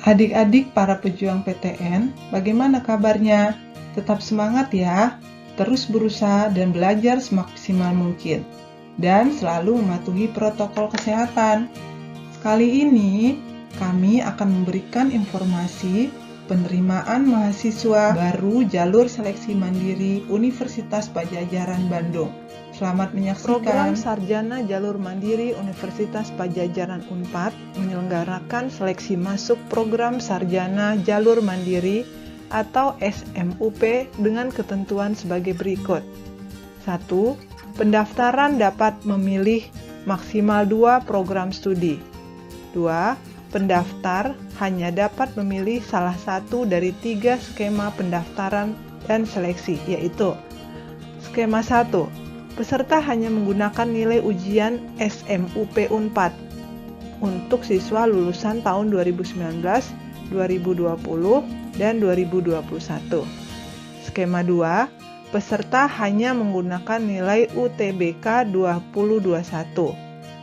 Adik-adik para pejuang PTN, bagaimana kabarnya? Tetap semangat ya, terus berusaha dan belajar semaksimal mungkin, dan selalu mematuhi protokol kesehatan. Kali ini, kami akan memberikan informasi penerimaan mahasiswa baru jalur seleksi mandiri Universitas Padjadjaran Bandung. Selamat menyaksikan. Program Sarjana Jalur Mandiri Universitas Padjadjaran Unpad menyelenggarakan seleksi masuk program Sarjana Jalur Mandiri atau SMUP dengan ketentuan sebagai berikut. 1. Pendaftaran dapat memilih maksimal 2 program studi. 2. Pendaftar hanya dapat memilih salah satu dari 3 skema pendaftaran dan seleksi, yaitu skema 1. Peserta hanya menggunakan nilai ujian SMUP Unpad untuk siswa lulusan tahun 2019, 2020, dan 2021. Skema 2, peserta hanya menggunakan nilai UTBK 2021.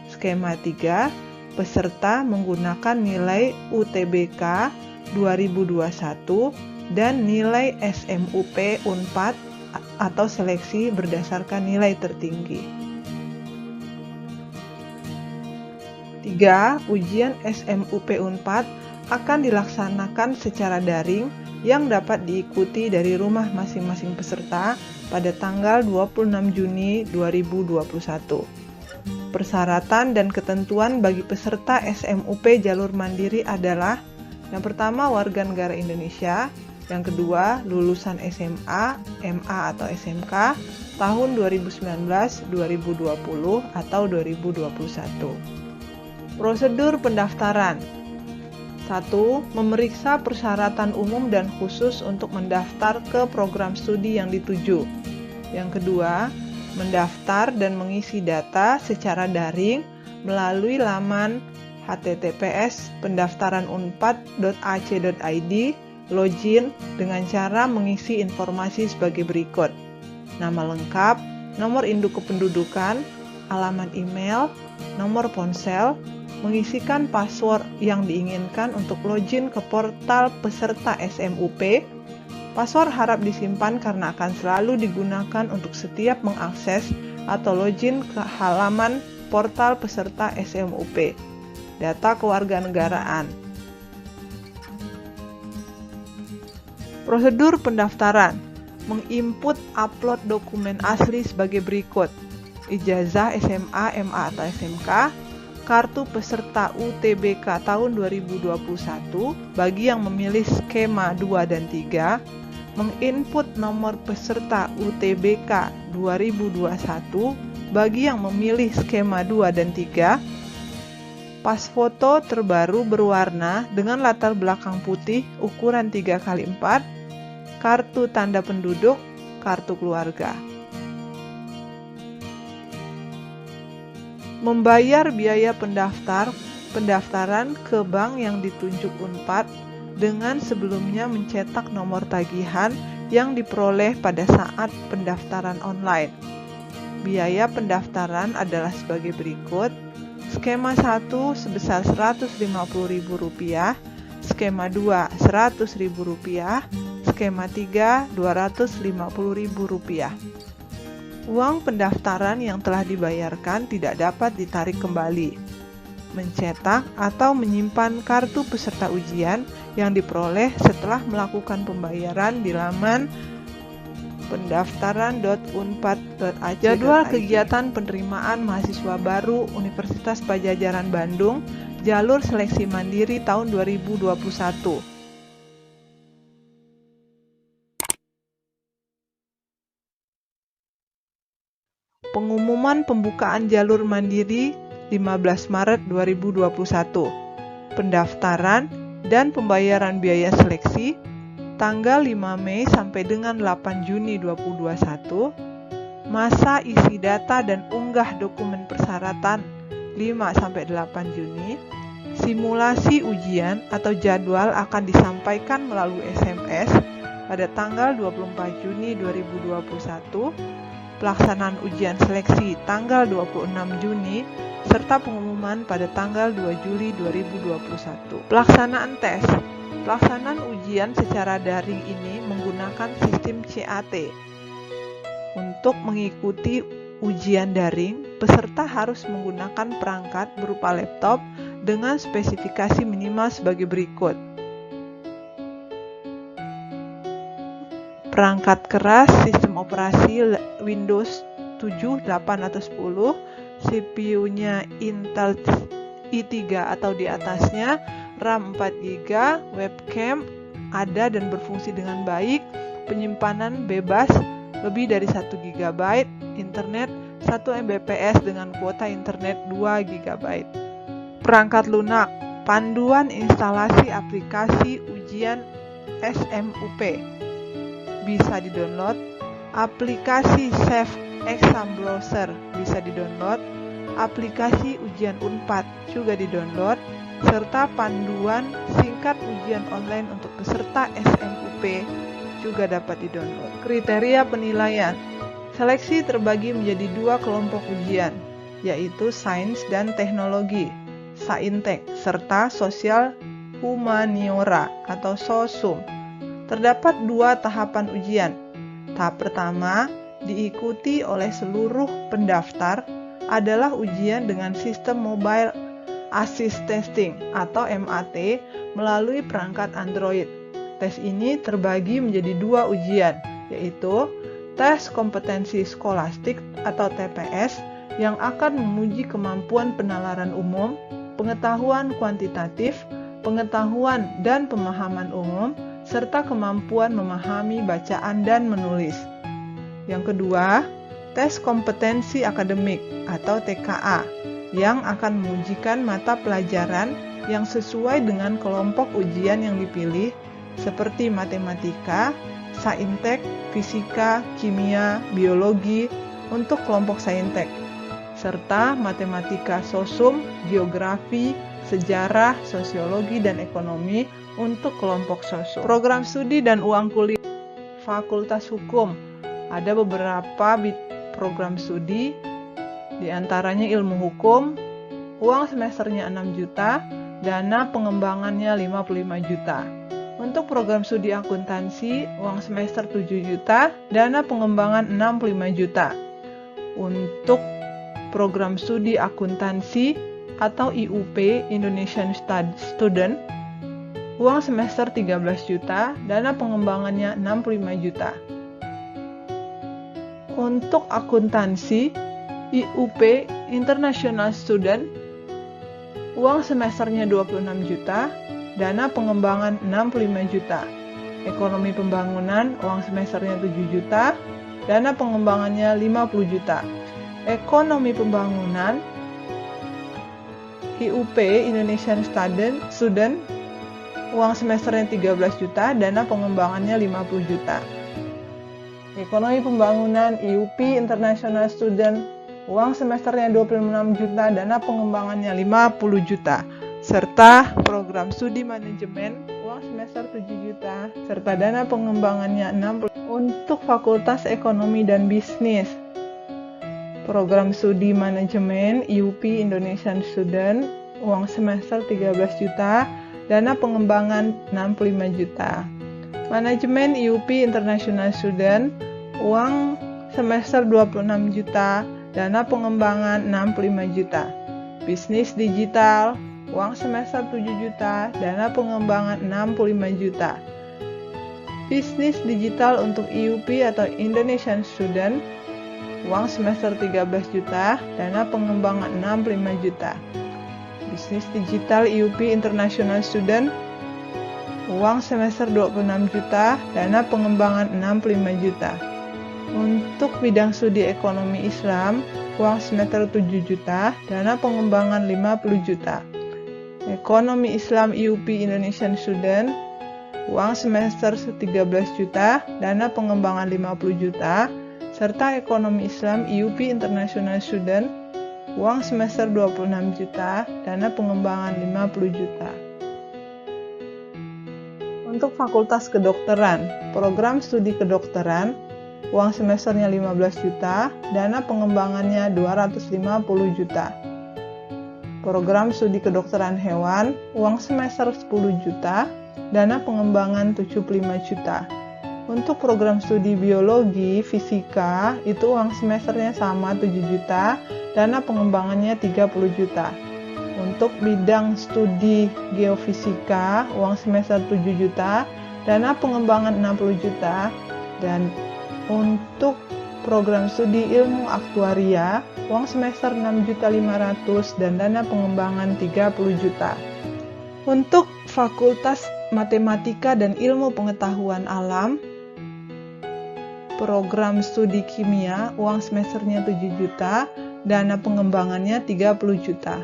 Skema 3, peserta menggunakan nilai UTBK 2021 dan nilai SMUP Unpad atau seleksi berdasarkan nilai tertinggi. 3. Ujian SMUP Unpad akan dilaksanakan secara daring yang dapat diikuti dari rumah masing-masing peserta pada tanggal 26 Juni 2021. Persyaratan dan ketentuan bagi peserta SMUP Jalur Mandiri adalah: yang pertama, warga negara Indonesia; yang kedua, lulusan SMA, MA atau SMK tahun 2019, 2020, atau 2021. Prosedur pendaftaran. 1. Memeriksa persyaratan umum dan khusus untuk mendaftar ke program studi yang dituju. Yang kedua, mendaftar dan mengisi data secara daring melalui laman https://pendaftaranunpad.ac.id, login dengan cara mengisi informasi sebagai berikut: nama lengkap, nomor induk kependudukan, alamat email, nomor ponsel, mengisikan password yang diinginkan untuk login ke portal peserta SMUP. Password harap disimpan karena akan selalu digunakan untuk setiap mengakses atau login ke halaman portal peserta SMUP. Data kewarganegaraan. Prosedur pendaftaran. Menginput upload dokumen asli sebagai berikut: ijazah SMA, MA atau SMK, kartu peserta UTBK tahun 2021 bagi yang memilih skema 2 dan 3, menginput nomor peserta UTBK 2021 bagi yang memilih skema 2 dan 3, pas foto terbaru berwarna dengan latar belakang putih ukuran 3x4, kartu tanda penduduk, kartu keluarga. Membayar biaya pendaftaran ke bank yang ditunjuk Unpad dengan sebelumnya mencetak nomor tagihan yang diperoleh pada saat pendaftaran online. Biaya pendaftaran adalah sebagai berikut: skema 1 sebesar Rp150.000, skema 2 Rp100.000, skema 3 Rp250.000. Uang pendaftaran yang telah dibayarkan tidak dapat ditarik kembali. Mencetak atau menyimpan kartu peserta ujian yang diperoleh setelah melakukan pembayaran di laman pendaftaran.unpad.ac.id. Jadwal kegiatan penerimaan mahasiswa baru Universitas Padjadjaran Bandung, jalur seleksi mandiri tahun 2021. Pengumuman pembukaan jalur mandiri 15 Maret 2021. Pendaftaran dan pembayaran biaya seleksi tanggal 5 Mei sampai dengan 8 Juni 2021. Masa isi data dan unggah dokumen persyaratan 5-8 Juni. Simulasi ujian atau jadwal akan disampaikan melalui SMS pada tanggal 24 Juni 2021. Pelaksanaan ujian seleksi tanggal 26 Juni serta pengumuman pada tanggal 2 Juli 2021. Pelaksanaan tes Pelaksanaan ujian secara daring ini menggunakan sistem CAT. Untuk mengikuti ujian daring, peserta harus menggunakan perangkat berupa laptop dengan spesifikasi minimal sebagai berikut. Perangkat keras sistem operasi Windows 7, 8, atau 10, CPU-nya Intel i3 atau di atasnya, RAM 4GB, webcam ada dan berfungsi dengan baik, penyimpanan bebas lebih dari 1 GB, internet 1 Mbps dengan kuota internet 2 GB. Perangkat lunak, panduan instalasi aplikasi ujian SMUP bisa di-download, aplikasi Safe Exam Browser bisa di-download, aplikasi ujian Unpad juga di-download, serta panduan singkat ujian online untuk peserta SMUP juga dapat di-download. Kriteria penilaian. Seleksi terbagi menjadi 2 kelompok ujian, yaitu sains dan teknologi, Saintek, serta sosial humaniora atau sosum. Terdapat 2 tahapan ujian. Tahap pertama diikuti oleh seluruh pendaftar adalah ujian dengan sistem Mobile Assist Testing atau MAT melalui perangkat Android. Tes ini terbagi menjadi 2 ujian, yaitu tes kompetensi skolastik atau TPS yang akan menguji kemampuan penalaran umum, pengetahuan kuantitatif, pengetahuan dan pemahaman umum, serta kemampuan memahami bacaan dan menulis. Yang kedua, tes kompetensi akademik atau TKA yang akan mengujikan mata pelajaran yang sesuai dengan kelompok ujian yang dipilih seperti matematika, saintek, fisika, kimia, biologi untuk kelompok saintek, serta matematika sosum, geografi, sejarah, sosiologi, dan ekonomi untuk kelompok sosum. Program studi dan uang kuliah Fakultas Hukum. Ada beberapa program studi, diantaranya ilmu hukum, uang semesternya 6 juta, dana pengembangannya 55 juta. Untuk program studi akuntansi, uang semester 7 juta, dana pengembangan 65 juta. Untuk program studi akuntansi atau IUP, Indonesian Student, uang semester 13 juta, dana pengembangannya 65 juta. Untuk akuntansi, IUP, International Student, uang semesternya 26 juta, dana pengembangan 65 juta. Ekonomi pembangunan, uang semesternya 7 juta, dana pengembangannya 50 juta. Ekonomi pembangunan, IUP, Indonesian Student, uang semesternya 13 juta, dana pengembangannya 50 juta. Ekonomi pembangunan IUP International Student, uang semesternya 26 juta, dana pengembangannya 50 juta. Serta program studi manajemen, uang semester 7 juta, serta dana pengembangannya 60. Untuk Fakultas Ekonomi dan Bisnis, program studi manajemen IUP Indonesian Student, uang semester 13 juta, dana pengembangan 65 juta. Manajemen IUP International Student, uang semester 26 juta, dana pengembangan 65 juta. Bisnis digital, uang semester 7 juta, dana pengembangan 65 juta. Bisnis digital untuk IUP atau Indonesian Student, uang semester 13 juta, dana pengembangan 65 juta. Bisnis digital IUP International Student, uang semester 26 juta, dana pengembangan 65 juta. Untuk bidang studi ekonomi Islam, uang semester 7 juta, dana pengembangan 50 juta. Ekonomi Islam IUP Indonesian Student, uang semester 13 juta, dana pengembangan 50 juta, serta Ekonomi Islam IUP International Student, uang semester 26 juta, dana pengembangan 50 juta. Untuk Fakultas Kedokteran, program studi kedokteran, uang semesternya 15 juta, dana pengembangannya 250 juta. Program studi kedokteran hewan, uang semester 10 juta, dana pengembangan 75 juta. Untuk program studi biologi, fisika, itu uang semesternya sama 7 juta, dana pengembangannya 30 juta. Untuk bidang studi geofisika, uang semester 7 juta, dana pengembangan 60 juta, dan untuk program studi ilmu aktuaria, uang semester 6.500.000 dan dana pengembangan 30 juta. Untuk Fakultas Matematika dan Ilmu Pengetahuan Alam, program studi kimia, uang semesternya 7 juta, dana pengembangannya 30 juta.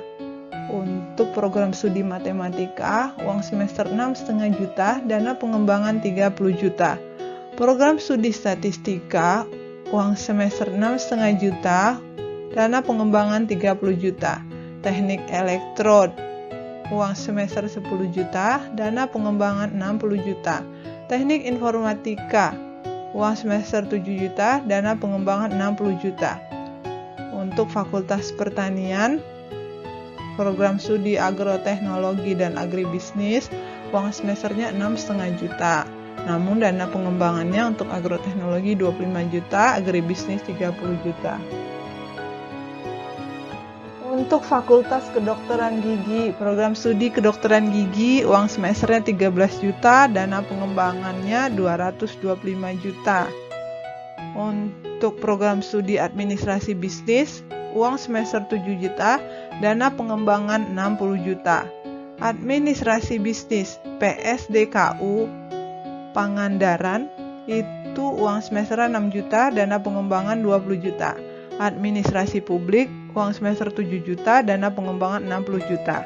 Untuk program studi matematika, uang semester 6,5 juta, dana pengembangan 30 juta. Program studi statistika, uang semester 6,5 juta, dana pengembangan 30 juta. Teknik elektrod, uang semester 10 juta, dana pengembangan 60 juta. Teknik informatika, uang semester 7 juta, dana pengembangan 60 juta. Untuk Fakultas Pertanian, program studi agroteknologi dan agribisnis, uang semesternya 6,5 juta. Namun dana pengembangannya untuk agroteknologi 25 juta, agribisnis 30 juta. Untuk Fakultas Kedokteran Gigi, program studi kedokteran gigi, uang semesternya 13 juta, dana pengembangannya 225 juta. Untuk program studi administrasi bisnis, uang semester 7 juta, dana pengembangan 60 juta. Administrasi bisnis PSDKU Pangandaran, itu uang semester 6 juta, dana pengembangan 20 juta. Administrasi publik, uang semester 7 juta, dana pengembangan 60 juta.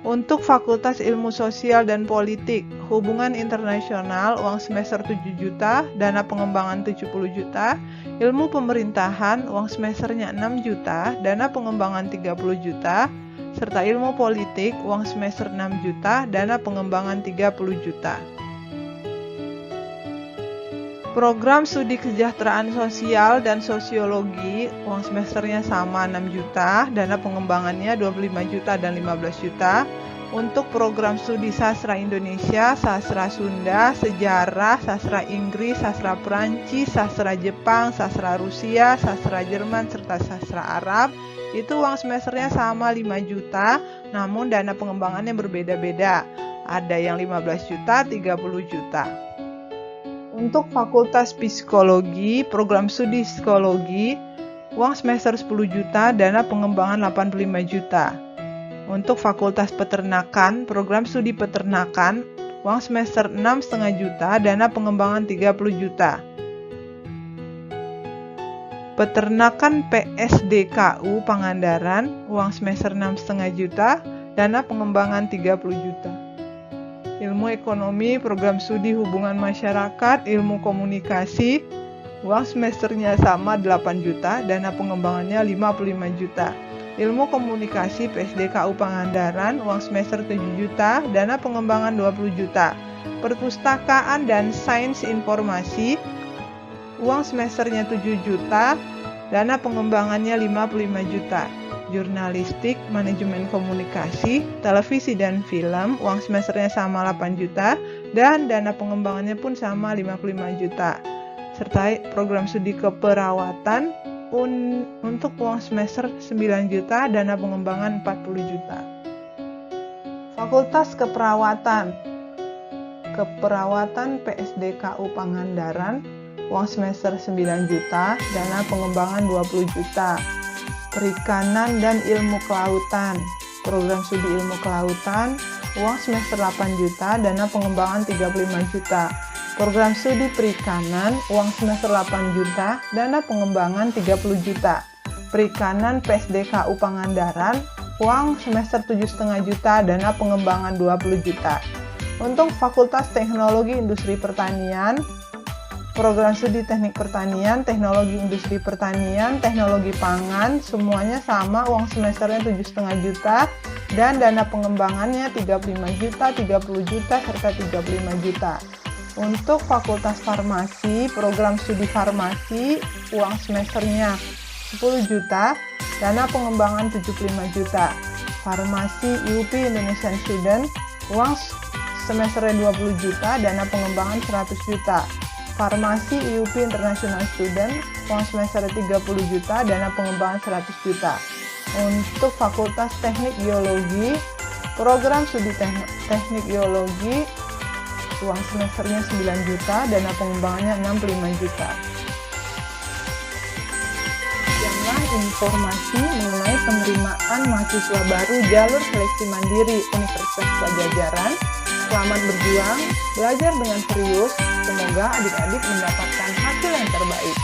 Untuk Fakultas Ilmu Sosial dan Politik, Hubungan Internasional, uang semester 7 juta, dana pengembangan 70 juta. Ilmu Pemerintahan, uang semesternya 6 juta, dana pengembangan 30 juta. Serta Ilmu Politik, uang semester 6 juta, dana pengembangan 30 juta. Program studi kesejahteraan sosial dan sosiologi, uang semesternya sama 6 juta, dana pengembangannya 25 juta dan 15 juta. Untuk program studi sastra Indonesia, sastra Sunda, sejarah, sastra Inggris, sastra Perancis, sastra Jepang, sastra Rusia, sastra Jerman, serta sastra Arab, itu uang semesternya sama 5 juta, namun dana pengembangannya berbeda-beda. Ada yang 15 juta, 30 juta. Untuk Fakultas Psikologi, program studi psikologi, uang semester 10 juta, dana pengembangan 85 juta. Untuk Fakultas Peternakan, program studi peternakan, uang semester 6,5 juta, dana pengembangan 30 juta. Peternakan PSDKU Pangandaran, uang semester 6,5 juta, dana pengembangan 30 juta. Ilmu Ekonomi, program studi Hubungan Masyarakat, Ilmu Komunikasi, uang semesternya sama 8 juta, dana pengembangannya 55 juta. Ilmu Komunikasi PSDKU Pangandaran, uang semester 7 juta, dana pengembangan 20 juta. Perpustakaan dan Sains Informasi, uang semesternya 7 juta, dana pengembangannya 55 juta. Jurnalistik, Manajemen Komunikasi, Televisi dan Film, uang semesternya sama 8 juta, dan dana pengembangannya pun sama 55 juta. Serta program studi keperawatan, untuk uang semester 9 juta, dana pengembangan 40 juta. Fakultas Keperawatan PSDKU Pangandaran, uang semester 9 juta, dana pengembangan 20 juta. Perikanan dan Ilmu Kelautan, program studi Ilmu Kelautan, uang semester 8 juta, dana pengembangan 35 juta. Program studi Perikanan, uang semester 8 juta, dana pengembangan 30 juta. Perikanan PSDKU Pangandaran, uang semester 7,5 juta, dana pengembangan 20 juta. Untuk Fakultas Teknologi Industri Pertanian, program studi Teknik Pertanian, Teknologi Industri Pertanian, Teknologi Pangan, semuanya sama, uang semesternya 7,5 juta, dan dana pengembangannya 35 juta, 30 juta, serta 35 juta. Untuk Fakultas Farmasi, program studi Farmasi, uang semesternya 10 juta, dana pengembangan 75 juta. Farmasi UP Indonesian Student, uang semesternya 20 juta, dana pengembangan 100 juta. Farmasi IUP International Student, uang semester 30 juta, dana pengembangan 100 juta. Untuk Fakultas Teknik Geologi, program studi teknik geologi, uang semesternya 9 juta, dana pengembangannya 65 juta. Demikianlah informasi mengenai penerimaan mahasiswa baru jalur seleksi mandiri Universitas Padjadjaran. Selamat berjuang, belajar dengan serius, semoga adik-adik mendapatkan hasil yang terbaik.